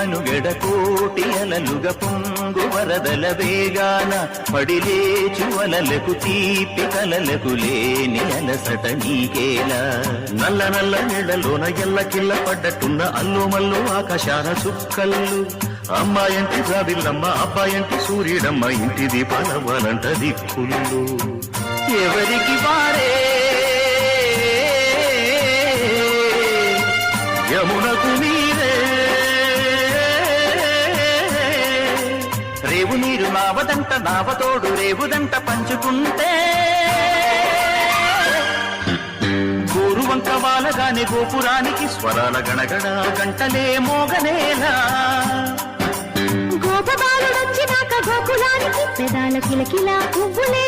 మనుగడ కోటి అలలుగా పొంగు వరదల వేగాన పడిలేచు అలలకు తీపి కలలకు లేని అలసట నీకేలా నల్ల నల్ల నీళ్లలోన ఎల్లకిల్ల పడ్డట్టున్న అల్లు మల్లు ఆకాశాన చుక్కల్లు అమ్మాయంటి జాబిల్లమ్మ అబ్బాయంటి సూర్యుడమ్మ ఇంటి దీపాలవ్వాలంట దిక్కుళ్ళు ఎవరికి వారే యమునకు మీరే రేవు నీరు నావదంట నావతోడు రేవుదంట పంచుకుంటే గోరువంక వాలగానే గోపురానికి స్వరాల గణగణ గంటలే మోగనేలా గోపబాలుడొచ్చినాక గోకులానికి పెదాల కిలకిలా పువ్వులే